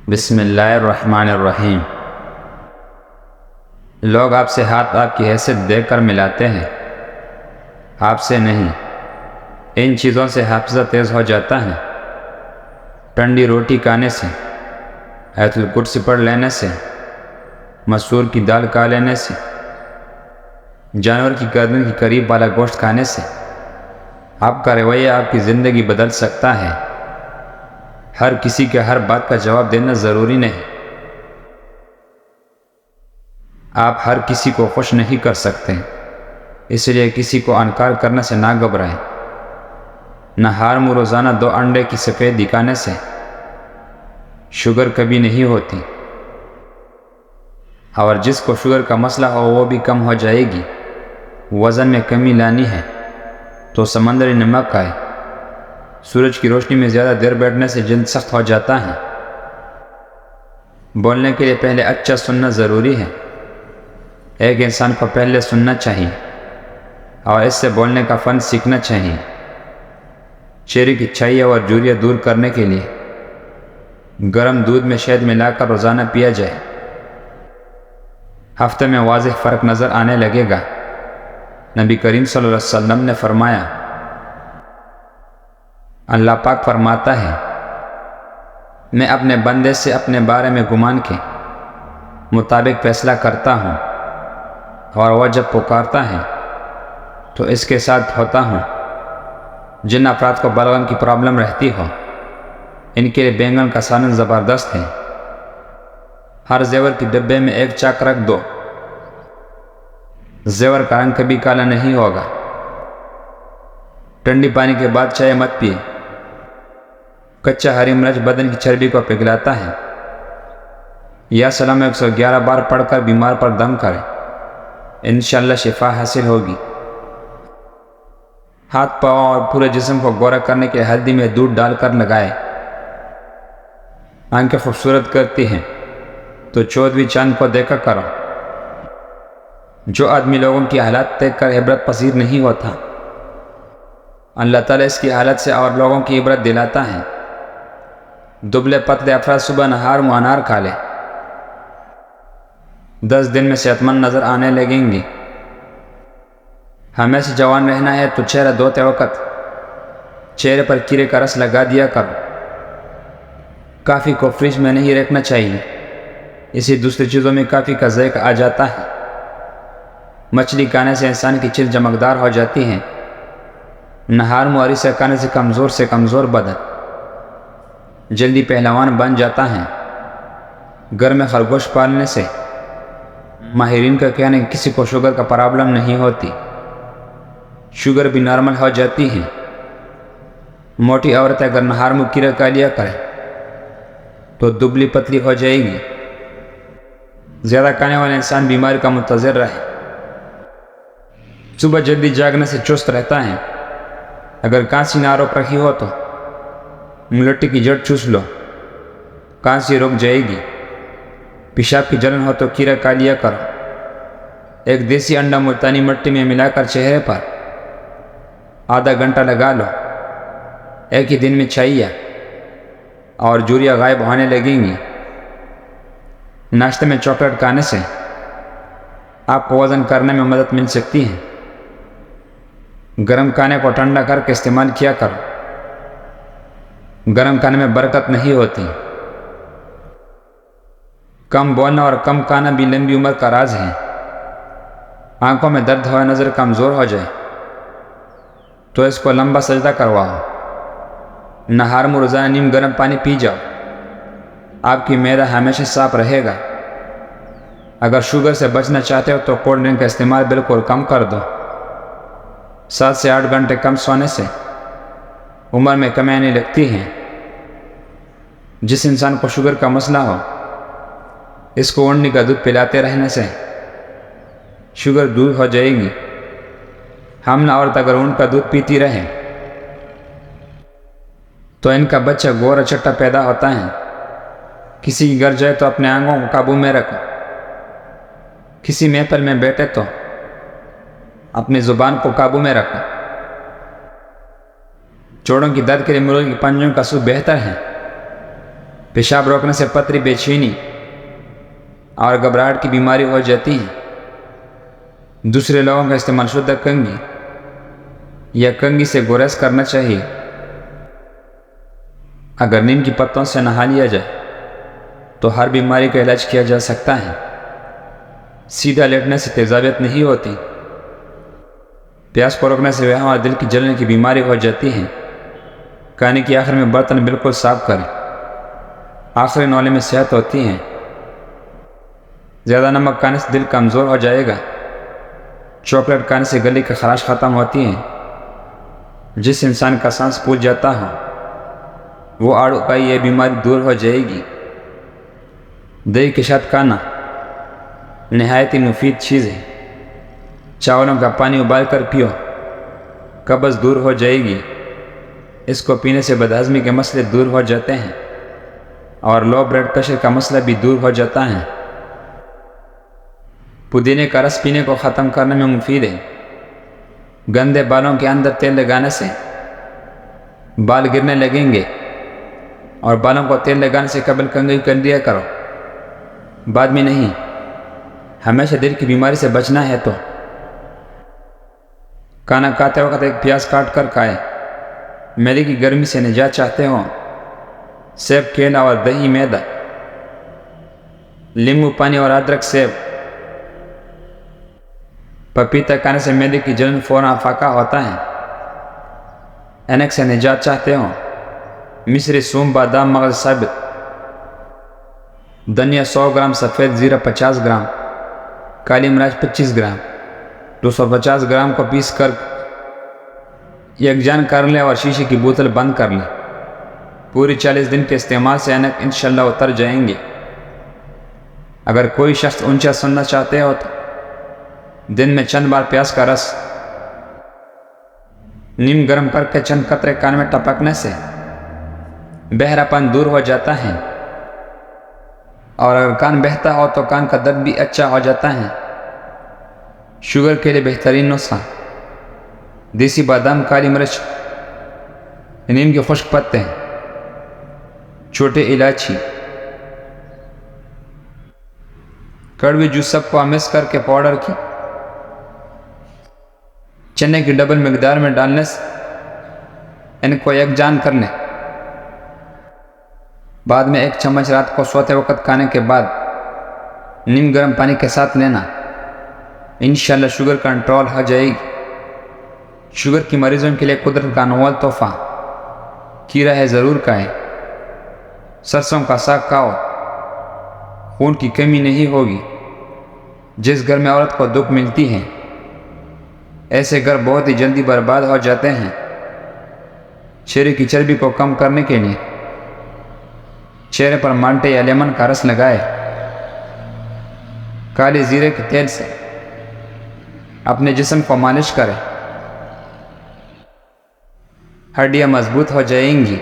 بسم اللہ الرحمن الرحیم۔ لوگ آپ سے ہاتھ آپ کی حیثیت دیکھ کر ملاتے ہیں، آپ سے نہیں۔ ان چیزوں سے حافظہ تیز ہو جاتا ہے۔ ٹھنڈی روٹی کھانے سے، آیت الکرسی پڑھ لینے سے، مسور کی دال کھا لینے سے، جانور کی گردن کے قریب والا گوشت کھانے سے آپ کا رویہ آپ کی زندگی بدل سکتا ہے۔ ہر کسی کے ہر بات کا جواب دینا ضروری نہیں۔ آپ ہر کسی کو خوش نہیں کر سکتے، اس لیے کسی کو انکار کرنے سے نہ گھبرائیں۔ نہار میں روزانہ 2 انڈے کی سفیدی کھانے سے شوگر کبھی نہیں ہوتی، اور جس کو شوگر کا مسئلہ ہو وہ بھی کم ہو جائے گی۔ وزن میں کمی لانی ہے تو سمندری نمک کھائے۔ سورج کی روشنی میں زیادہ دیر بیٹھنے سے جلد سخت ہو جاتا ہے۔ بولنے کے لیے پہلے اچھا سننا ضروری ہے۔ ایک انسان کو پہلے سننا چاہیے اور اس سے بولنے کا فن سیکھنا چاہیے۔ چہرے کی چھائیاں اور جھریاں دور کرنے کے لیے گرم دودھ میں شہد ملا کر روزانہ پیا جائے۔ ہفتے میں واضح فرق نظر آنے لگے گا۔ نبی کریم صلی اللہ علیہ وسلم نے فرمایا، اللہ پاک فرماتا ہے، میں اپنے بندے سے اپنے بارے میں گمان کے مطابق فیصلہ کرتا ہوں، اور وہ جب پکارتا ہے تو اس کے ساتھ ہوتا ہوں۔ جن افراد کو بلغم کی پرابلم رہتی ہو، ان کے لیے بینگن کا سالن زبردست ہے۔ ہر زیور کی ڈبے میں ایک چاک رکھ دو، زیور کا رنگ کبھی کالا نہیں ہوگا۔ ٹھنڈی پانی کے بعد چائے مت پیے، کچا ہری مرچ بدن کی چربی کو پگھلاتا ہے۔ یا سلام 111 بار پڑھ کر بیمار پر دم کرے، انشاءاللہ شفا حاصل ہوگی۔ ہاتھ پاؤں اور پورے جسم کو گورا کرنے کے ہلدی میں دودھ ڈال کر لگائے۔ آنکھیں خوبصورت کرتی ہیں تو 14ویں چاند کو دیکھا کرو۔ جو آدمی لوگوں کی حالات دیکھ کر عبرت پذیر نہیں ہوتا، اللہ تعالیٰ اس کی حالت سے اور لوگوں کی عبرت دلاتا ہے۔ دبلے پتلے افراد صبح نہار میں انار کھا لے، 10 دن میں صحت مند نظر آنے لگیں گے۔ ہمیشہ جوان رہنا ہے تو چہرہ دھوتے وقت چہرے پر کیڑے کا رس لگا دیا کرو۔ کافی کو فریج میں نہیں رکھنا چاہیے، اسی دوسری چیزوں میں کافی کا ذائقہ آ جاتا ہے۔ مچھلی کھانے سے انسان کی چل چمکدار ہو جاتی ہے۔ نہار مواری سے کھانے سے کمزور بدن جلدی پہلوان بن جاتا ہے۔ گھر میں خرگوش پالنے سے ماہرین کا کہنا ہے کہ کسی کو شوگر کا پرابلم نہیں ہوتی، شوگر بھی نارمل ہو جاتی ہے۔ موٹی عورت اگر نہار میں کیڑا کھا لیا کرے تو دبلی پتلی ہو جائے گی۔ زیادہ کھانے والے انسان بیماری کا منتظر رہے۔ صبح جلدی جاگنے سے چست رہتا ہے۔ اگر کھانسی نہ روک رہی ہو تو ملٹی کی جڑ چوس لو، کھانسی رک جائے گی۔ پیشاب کی جلن ہو تو کیڑا کھا لیا کرو۔ ایک دیسی انڈا ملتانی مٹی میں ملا کر چہرے پر آدھا گھنٹہ لگا لو۔ ایک ہی دن میں چھائیاں اور جھریاں غائب ہونے لگیں گی۔ ناشتے میں چاکلیٹ کھانے سے آپ کو وزن کرنے میں مدد مل سکتی ہے۔ گرم کھانے کو ٹھنڈا کر کے استعمال کیا کرو، گرم کھانے میں برکت نہیں ہوتی۔ کم بولنا اور کم کھانا بھی لمبی عمر کا راز ہے۔ آنکھوں میں درد ہوا نظر کمزور ہو جائے تو اس کو لمبا سجدہ کرواؤ۔ نہار میں روزانہ نیم گرم پانی پی جاؤ، آپ کی معدہ ہمیشہ صاف رہے گا۔ اگر شوگر سے بچنا چاہتے ہو تو کولڈ ڈرنک کا استعمال بالکل کم کر دو۔ 7 سے 8 گھنٹے کم سونے سے عمر میں کمی آنے لگتی ہے۔ جس انسان کو شوگر کا مسئلہ ہو، اس کو اونٹنی کا دودھ پلاتے رہنے سے شوگر دور ہو جائے گی۔ حاملہ عورت اگر اونٹ کا دودھ پیتی رہے تو ان کا بچہ گورا چٹا پیدا ہوتا ہے۔ کسی کی گھر جائے تو اپنے آنکھوں کو قابو میں رکھو۔ کسی محفل میں بیٹھے تو اپنی زبان کو قابو میں رکھو۔ جوڑوں کی درد کے لیے مرغی کے پنجوں کا سوپ بہتر ہے۔ پیشاب روکنے سے پتری، بے چینی اور گھبراہٹ کی بیماری ہو جاتی ہے۔ دوسرے لوگوں کا استعمال شدہ کنگھی یا کنگھی سے گریز کرنا چاہیے۔ اگر نیم کی پتوں سے نہا لیا جائے تو ہر بیماری کا علاج کیا جا سکتا ہے۔ سیدھا لیٹنے سے تیزابیت نہیں ہوتی۔ پیاس کو روکنے سے وہم اور دل کی جلنے کی بیماری ہو جاتی ہے۔ کھانے کی آخر میں برتن بالکل صاف کریں۔ آخری نولے میں صحت ہوتی ہے۔ زیادہ نمک کھانے سے دل کمزور ہو جائے گا۔ چاکلیٹ کھانے سے گلے کی خراش ختم ہوتی ہے۔ جس انسان کا سانس پھول جاتا ہو وہ آڑو کا یہ بیماری دور ہو جائے گی۔ دہی کے ساتھ کھانا نہایت ہی مفید چیز ہے۔ چاولوں کا پانی ابال کر پیو، قبض دور ہو جائے گی۔ اس کو پینے سے بدہضمی کے مسئلے دور ہو جاتے ہیں اور لو بلڈ پریشر کا مسئلہ بھی دور ہو جاتا ہے۔ پودینے کا رس پینے کو ختم کرنے میں مفید ہے۔ گندے بالوں کے اندر تیل لگانے سے بال گرنے لگیں گے، اور بالوں کو تیل لگانے سے قبل کنگھی کر دیا کرو، بعد میں نہیں۔ ہمیشہ دل کی بیماری سے بچنا ہے تو کھانا کھاتے وقت ایک پیاز کاٹ کر کھائے۔ معدے کی گرمی سے نجات چاہتے ہو؟ سیب، کیلا اور دہی میدا، لیمو پانی اور ادرک سیب۔ پپیتا کھانے سے معدے کی جلن فوراً افاقہ ہوتا ہے۔ اینک سے نجات چاہتے ہو؟ مصری، سونف، بادام، مغز ثابت، دھنیا 100 گرام، سفید زیرہ 50 گرام، کالی مرچ 25 گرام، 250 گرام کو پیس کر یکجان کر لیں اور شیشے کی بوتل بند کر لیں۔ پوری 40 دن کے استعمال سے اینک انشاءاللہ اتر جائیں گے۔ اگر کوئی شخص اونچا سننا چاہتے ہو تو دن میں چند بار پیاز کا رس نیم گرم کر کے چند قطرے کان میں ٹپکنے سے بہرا پن دور ہو جاتا ہے، اور اگر کان بہتا ہو تو کان کا درد بھی اچھا ہو جاتا ہے۔ شوگر کے لیے بہترین نسخہ: دیسی بادام، کالی مرچ، نیم کے خشک پتے، چھوٹے الائچی، کڑوی جوس، سب کو مکس کر کے پاؤڈر کی چنے کی ڈبل مقدار میں ڈالنے سے ان کو یکجان کر لیں۔ بعد میں 1 چمچ رات کو سوتے وقت کھانے کے بعد نیم گرم پانی کے ساتھ لینا۔ انشاءاللہ شوگر کنٹرول ہو جائے گی۔ شوگر کی مریضوں کے لیے قدرت کا انمول تحفہ کھیرا ہے، ضرور کھائیں۔ سرسوں کا ساگ کھاؤ، خون کی کمی نہیں ہوگی۔ جس گھر میں عورت کو دکھ ملتی ہے ایسے گھر بہت ہی جلدی برباد ہو جاتے ہیں۔ چہرے کی چربی کو کم کرنے کے لیے چہرے پر مالٹے یا لیمن کا رس لگائے۔ کالے زیرے کے تیل سے اپنے جسم کو مالش کریں، ہڈیاں مضبوط ہو جائیں گی۔